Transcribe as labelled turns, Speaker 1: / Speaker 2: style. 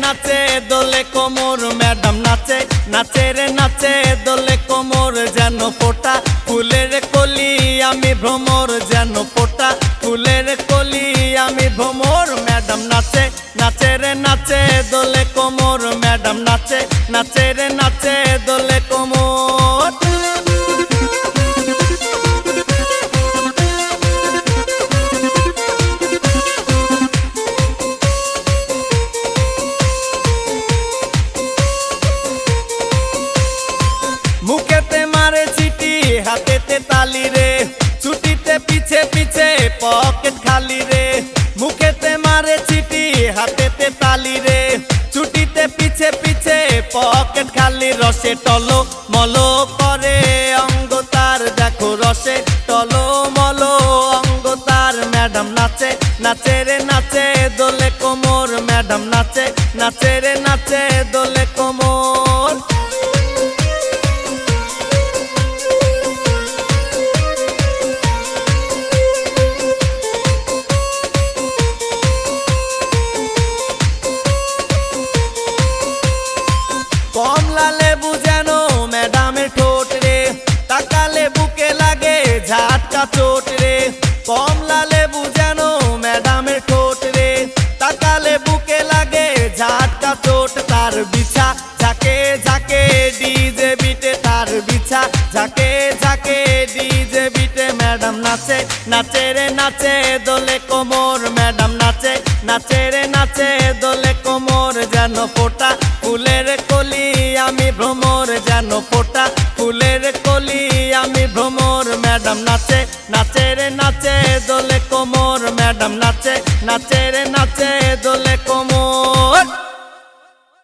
Speaker 1: নাচে দোলে কোমর ম্যাডাম নাচে নাচে রে নাচে দোলে কোমর যেন ফোটা ফুলের কলি আমি ভ্রমর যেন ফোটা ফুলের কলি আমি ভ্রমর ম্যাডাম নাচে নাচে রে নাচে দোলে কোমর ম্যাডাম নাচে নাচে রে নাচে দোলে কোমর। মুখেতে মারে চিটি হাতেতে তালি রে ছুটিতে পিছে পিছে পকেট খালি রে মুখেতে মারে চিটি হাতেতে তালি রে ছুটিতে পিছে পিছে পকেট খালি রসে টলো মলো করে অঙ্গ তার দেখো রসে টলো মলো অঙ্গ তার ম্যাডাম নাচে নাচে রে নাচে দোলে কোমর ম্যাডাম নাচে নাচে রে নাচে দোলে কোমর। কমলা লেবু যেন ম্যাডামের ঠোঁট রে তাকালে বুকে লাগে ঝাটকা চোট রে কমলা লেবু যেন ম্যাডামের ঠোঁট রে তাকালে বুকে লাগে ঝাটকা চোট তার বিছা ঝাঁকে ঝাঁকে ডিজে বিটে তার বিছা ঝাঁকে ঝাঁকে ডিজে বিটে ম্যাডাম নাচে নাচে রে নাচে দোলে কোমর ম্যাডাম নাচে নাচে রে নাচে দোলে কোমর যেন ফোটা ফুলের কলি আমি ভ্রমর যেন ফোটা ফুলের কলি আমি ভ্রমর ম্যাডাম নাচে নাচে রে নাচে দোলে কোমর ম্যাডাম নাচে নাচে রে নাচে দোলে